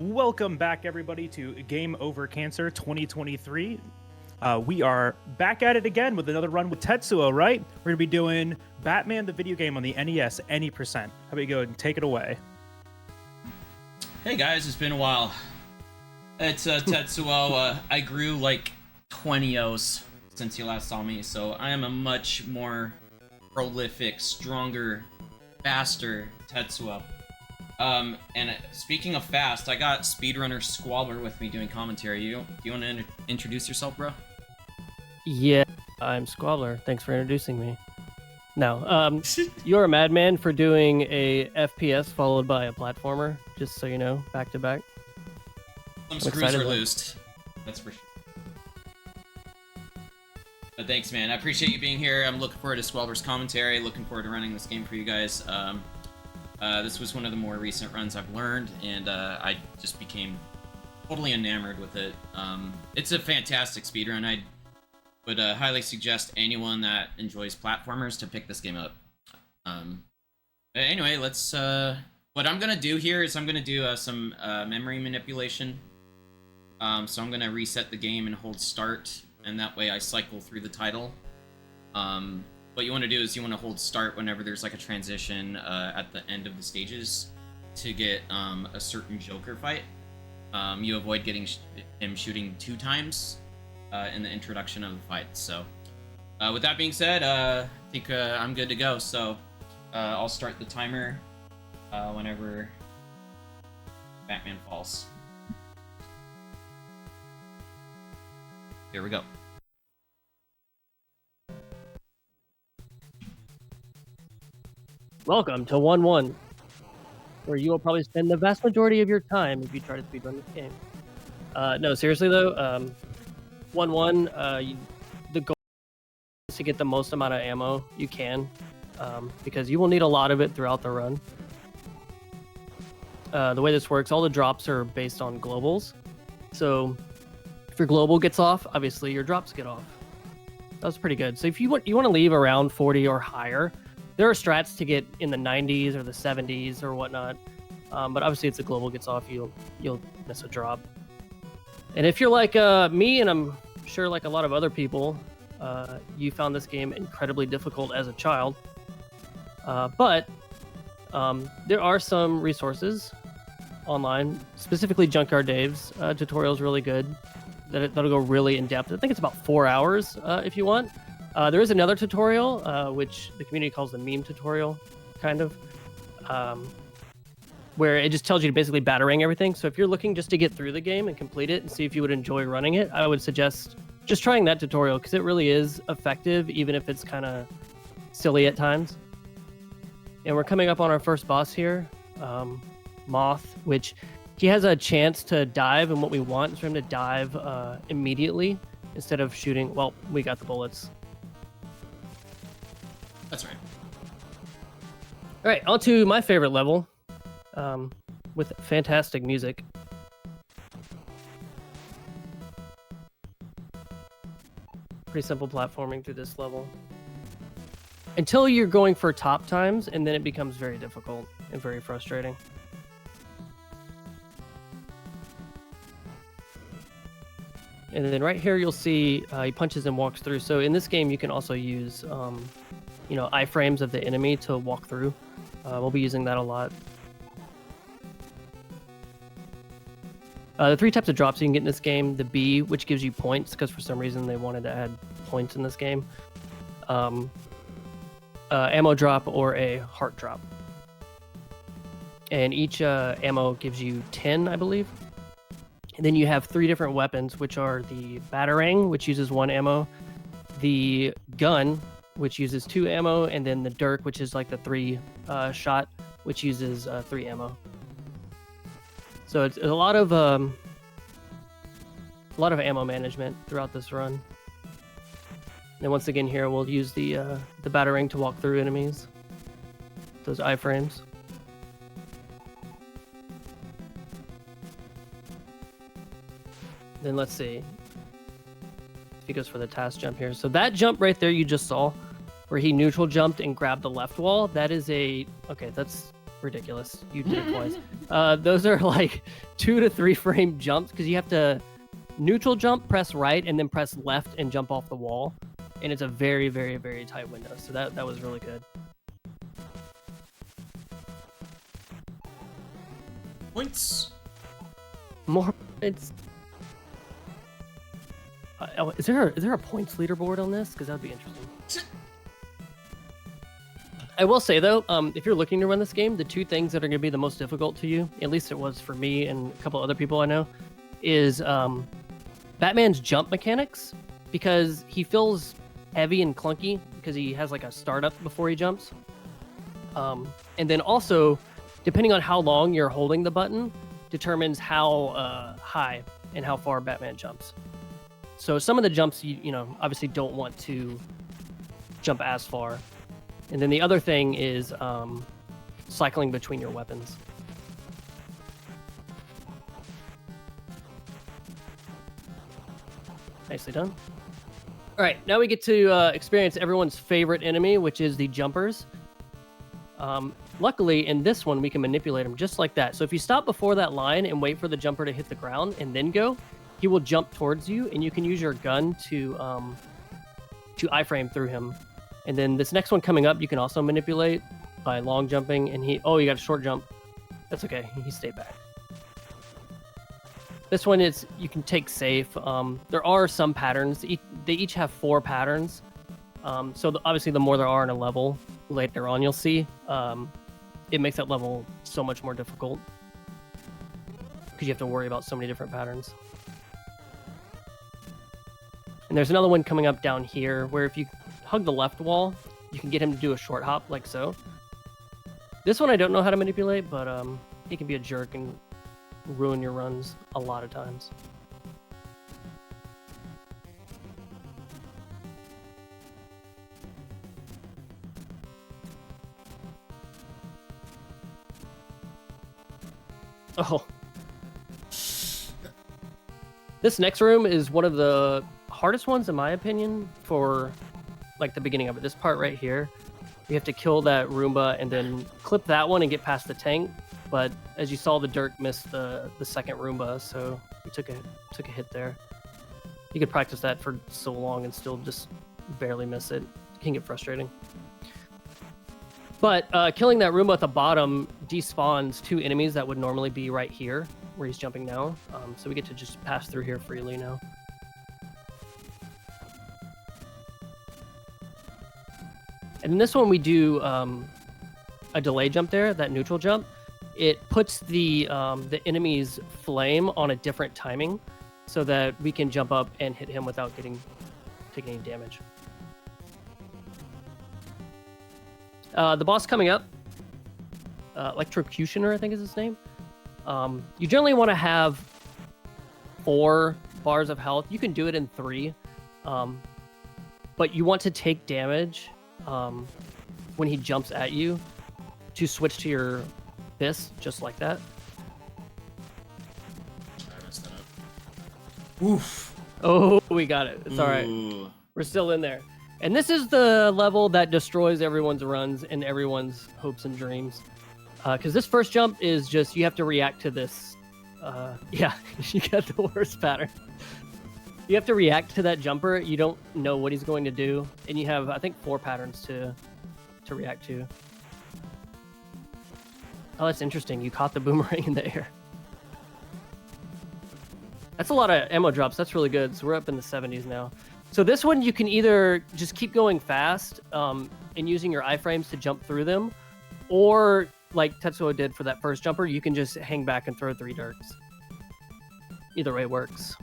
Welcome back, everybody, to Game Over Cancer 2023. We are back at it again with another run with Tetsuo, right? We're going to be doing Batman the video game on the NES, any percent. How about you go ahead and take it away? Hey guys, it's been a while. It's Tetsuo. I grew like 20 O's since you last saw me, so I am a much more prolific, stronger, faster Tetsuo. And speaking of fast, I got speedrunner Squabbler with me doing commentary. Do you want to introduce yourself, bro? Yeah, I'm Squabbler. Thanks for introducing me. No, you're a madman for doing a FPS followed by a platformer, just so you know, back to back. Some screws are loosed. That's for sure. But thanks, man. I appreciate you being here. I'm looking forward to Squabbler's commentary. Looking forward to running this game for you guys. This was one of the more recent runs I've learned, and I just became totally enamored with it. It's a fantastic speedrun. I would highly suggest anyone that enjoys platformers to pick this game up. Anyway, let's... what I'm going to do here is I'm going to do some memory manipulation. So I'm going to reset the game and hold start, and that way I cycle through the title. What you want to do is you want to hold start whenever there's like a transition at the end of the stages to get a certain Joker fight. You avoid getting him shooting 2 times in the introduction of the fight. So with that being said, I think I'm good to go. So I'll start the timer whenever Batman falls. Here we go. Welcome to 1-1, where you will probably spend the vast majority of your time if you try to speedrun this game. No, seriously though, 1-1, the goal is to get the most amount of ammo you can, because you will need a lot of it throughout the run. The way this works, all the drops are based on globals. So if your global gets off, obviously your drops get off. That was pretty good. So if you want to leave around 40 or higher, there are strats to get in the 90s or the 70s or whatnot, but obviously if the global gets off, you'll miss a drop. And if you're like me, and I'm sure like a lot of other people, you found this game incredibly difficult as a child, but there are some resources online, specifically Junkyard Dave's tutorial is really good. That'll go really in depth. I think it's about 4 hours if you want. There is another tutorial, which the community calls the meme tutorial, kind of, where it just tells you to basically batarang everything. So if you're looking just to get through the game and complete it and see if you would enjoy running it, I would suggest just trying that tutorial, because it really is effective, even if it's kind of silly at times. And we're coming up on our first boss here, Moth, which he has a chance to dive, and what we want is for him to dive immediately instead of shooting. Well, we got the bullets. That's right. All right, on to my favorite level, with fantastic music. Pretty simple platforming through this level. Until you're going for top times, and then it becomes very difficult and very frustrating. And then right here, you'll see he punches and walks through. So in this game, you can also use iframes of the enemy to walk through. We'll be using that a lot. The 3 types of drops you can get in this game: the B, which gives you points, because for some reason they wanted to add points in this game. Ammo drop, or a heart drop. And each ammo gives you 10, I believe. And then you have 3 different weapons, which are the Batarang, which uses 1 ammo, the gun, which uses 2 ammo, and then the Dirk, which is like the 3 shot, which uses 3 ammo. So it's a lot of ammo management throughout this run. And once again here, we'll use the Batarang to walk through enemies, those iframes. Then let's see if he goes for the task jump here. So that jump right there you just saw, where he neutral jumped and grabbed the left wall, that is a... Okay, that's ridiculous. You did it twice. Those are like 2 to 3 frame jumps because you have to neutral jump, press right, and then press left and jump off the wall. And it's a very, very, very tight window. So that was really good. Points. More points. Is there a points leaderboard on this? Because that would be interesting. I will say though, if you're looking to run this game, the 2 things that are going to be the most difficult to you, at least it was for me and a couple other people I know, is Batman's jump mechanics, because he feels heavy and clunky because he has like a startup before he jumps. And then also, depending on how long you're holding the button, determines how high and how far Batman jumps. So some of the jumps you know obviously don't want to jump as far. And then the other thing is cycling between your weapons. Nicely done. All right, now we get to experience everyone's favorite enemy, which is the jumpers. Luckily, in this one, we can manipulate them just like that. So if you stop before that line and wait for the jumper to hit the ground and then go, he will jump towards you, and you can use your gun to iframe through him. And then this next one coming up, you can also manipulate by long jumping, and you got a short jump. That's okay, he stayed back. This one is, you can take safe. There are some patterns. They each have 4 patterns. So obviously the more there are in a level, later on you'll see, it makes that level so much more difficult. Because you have to worry about so many different patterns. And there's another one coming up down here, where if you hug the left wall, you can get him to do a short hop like so. This one I don't know how to manipulate, but he can be a jerk and ruin your runs a lot of times. Oh. This next room is one of the hardest ones in my opinion for like the beginning of it. This part right here, you have to kill that Roomba and then clip that one and get past the tank. But as you saw, the Dirk missed the second Roomba, so he took a hit there. You could practice that for so long and still just barely miss it. It can get frustrating. But killing that Roomba at the bottom despawns 2 enemies that would normally be right here, where he's jumping now. So we get to just pass through here freely now. And in this one, we do a delay jump there, that neutral jump. It puts the enemy's flame on a different timing so that we can jump up and hit him without taking any damage. The boss coming up, Electrocutioner, I think is his name. You generally want to have 4 bars of health. You can do it in 3, but you want to take damage when he jumps at you to switch to your fist, just like that. I messed that up. Oof. Oh, we got it. It's all right. Ooh. We're still in there. And this is the level that destroys everyone's runs and everyone's hopes and dreams. Because this first jump is just, you have to react to this. Yeah, you got the worst pattern. You have to react to that jumper. You don't know what he's going to do. And you have, I think, 4 patterns to react to. Oh, that's interesting. You caught the boomerang in the air. That's a lot of ammo drops. That's really good. So we're up in the 70s now. So this one, you can either just keep going fast and using your iframes to jump through them, or like Tetsuo did for that first jumper, you can just hang back and throw 3 Dirks. Either way works.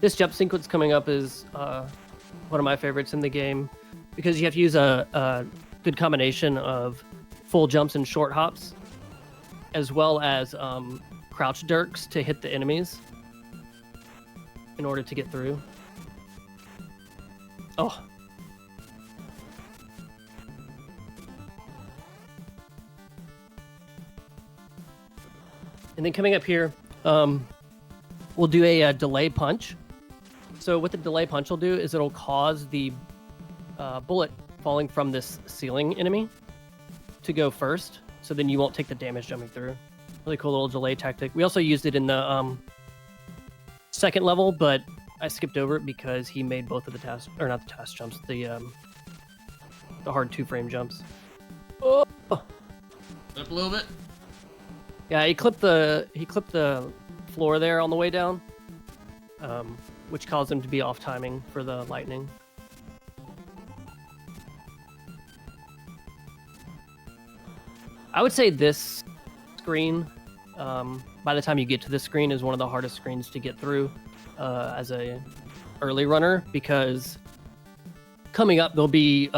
This jump sequence coming up is one of my favorites in the game because you have to use a good combination of full jumps and short hops, as well as crouch Dirks to hit the enemies in order to get through. Oh. And then coming up here, we'll do a delay punch. So what the delay punch will do is it'll cause the bullet falling from this ceiling enemy to go first, so then you won't take the damage jumping through. Really cool little delay tactic. We also used it in the second level, but I skipped over it because he made both of the task, or not the task jumps, the hard 2-frame jumps. Oh! Up a little bit. Yeah, he clipped the floor there on the way down, which caused him to be off timing for the lightning. I would say this screen, by the time you get to this screen, is one of the hardest screens to get through as a early runner, because coming up there'll be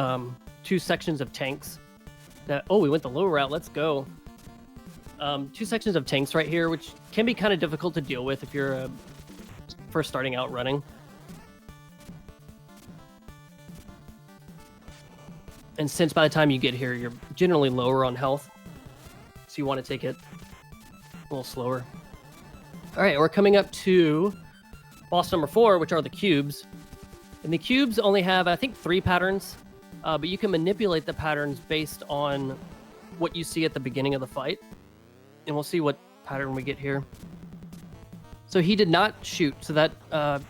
2 sections of tanks that, oh, we went the low route, let's go. 2 sections of tanks right here, which can be kind of difficult to deal with if you're first starting out running. And since by the time you get here, you're generally lower on health, so you want to take it a little slower. All right, we're coming up to boss number 4, which are the cubes. And the cubes only have, I think, 3 patterns, but you can manipulate the patterns based on what you see at the beginning of the fight. And we'll see what pattern we get here. So he did not shoot. So that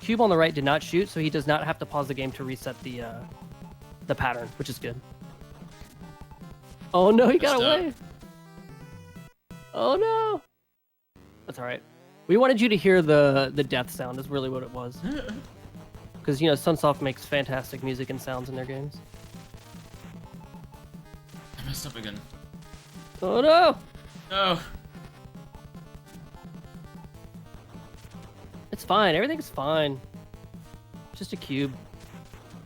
cube on the right did not shoot, so he does not have to pause the game to reset the pattern, which is good. Oh no, he got away! Oh no! That's all right. We wanted you to hear the death sound. Is really what it was. Because Sunsoft makes fantastic music and sounds in their games. I messed up again. Oh no! No. It's fine. Everything's fine. Just a cube.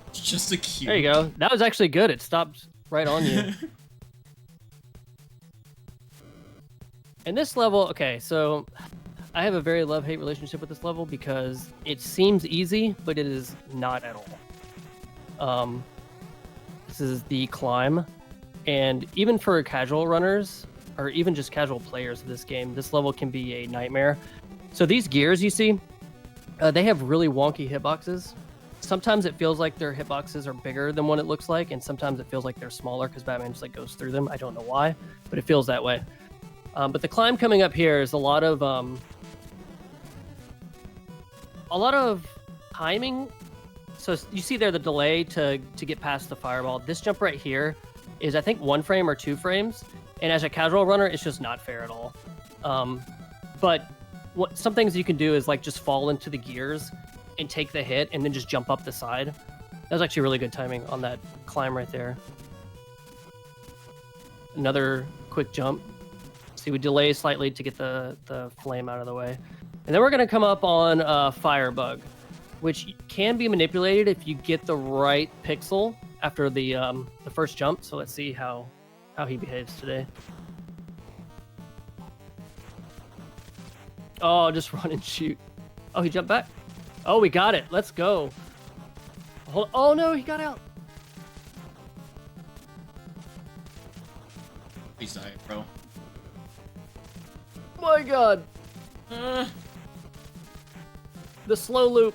It's just a cube. There you go. That was actually good. It stopped right on you. And this level, okay, so I have a very love-hate relationship with this level because it seems easy, but it is not at all. This is the climb, and even for casual runners, or even just casual players of this game, this level can be a nightmare. So these gears you see, they have really wonky hitboxes. Sometimes it feels like their hitboxes are bigger than what it looks like, and sometimes it feels like they're smaller because Batman just like goes through them. I don't know why, but it feels that way. But the climb coming up here is a lot of timing. So you see there the delay to get past the fireball. This jump right here is I think 1 frame or 2 frames, and as a casual runner, it's just not fair at all. But some things you can do is like just fall into the gears and take the hit and then just jump up the side. That was actually really good timing on that climb right there. Another quick jump. See, we delay slightly to get the flame out of the way. And then we're going to come up on Firebug, which can be manipulated if you get the right pixel after the first jump. So let's see how he behaves today. Oh, just run and shoot. Oh, he jumped back. Oh, we got it. Let's go. Oh, no, he got out. Please die, bro. My God. The slow loop.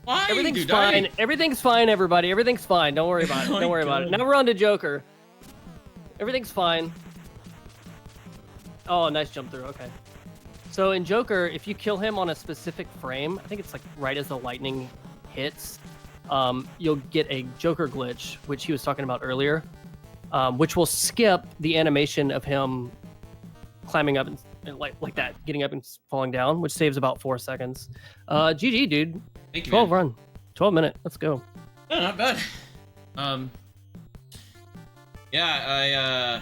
Why? Everything's fine. Everything's fine, everybody. Everything's fine. Don't worry about it. Don't worry about it. Now we're on to Joker. Everything's fine. Oh, nice jump through. Okay. So in Joker, if you kill him on a specific frame, I think it's like right as the lightning hits, you'll get a Joker glitch, which he was talking about earlier, which will skip the animation of him climbing up and like that, getting up and falling down, which saves about 4 seconds. GG, dude. Thank you, 12 man. run. 12 minute. Let's go. Oh, not bad. Yeah,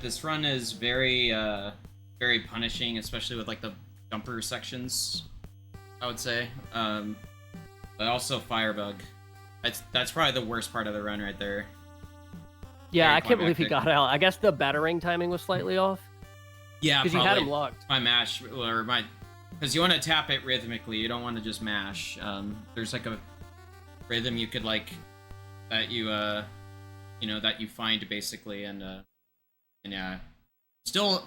this run is very punishing, especially with like the jumper sections, I would say. But also Firebug. That's probably the worst part of the run right there. Yeah, Very I can't believe he climactic. got out. I guess the battering timing was slightly off Yeah, because you had him locked. My mash, or my... Because you want to tap it rhythmically, you don't want to just mash. There's like a rhythm you could like... That you, that you find basically, and yeah. Still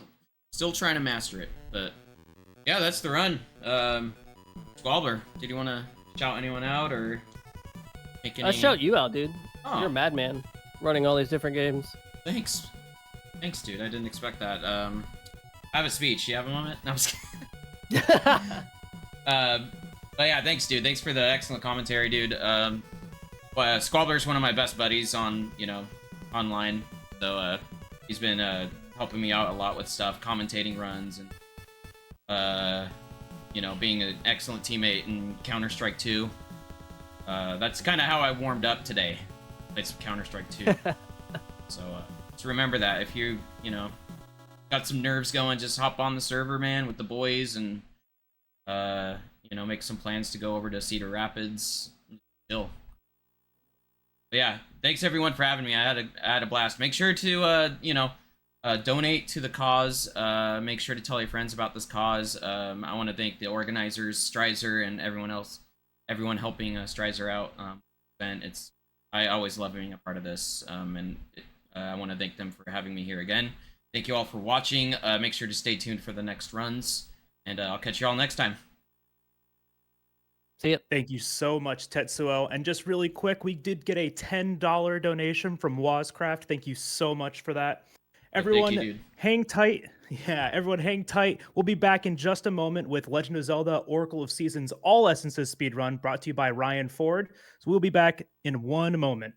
trying to master it, but... Yeah, that's the run. Squabbler, did you want to shout anyone out, or... Kicking I shout you out, dude. Oh. You're a madman, running all these different games. Thanks. Thanks, dude. I didn't expect that. I have a speech. You have a moment? No, I'm just kidding. But yeah, thanks, dude. Thanks for the excellent commentary, dude. Squabbler's one of my best buddies on, online. So, he's been, helping me out a lot with stuff, commentating runs, and, being an excellent teammate in Counter-Strike 2. That's kind of how I warmed up today. Played some Counter-Strike 2. So, just remember that. If you, got some nerves going, just hop on the server, man, with the boys, and, make some plans to go over to Cedar Rapids. Chill. But yeah, thanks everyone for having me. I had a blast. Make sure to, donate to the cause. Make sure to tell your friends about this cause. I want to thank the organizers, Strizer, and everyone helping Strizer out. I always love being a part of this, and I want to thank them for having me here again. Thank you all for watching. Make sure to stay tuned for the next runs, and I'll catch you all next time. See ya. Thank you so much, Tetsuo. And just really quick, we did get a $10 donation from Wazcraft. Thank you so much for that. Everyone, Thank you, dude. hang tight. Yeah, everyone hang tight. We'll be back in just a moment with Legend of Zelda Oracle of Seasons All Essences speedrun brought to you by Ryan Ford. So we'll be back in one moment.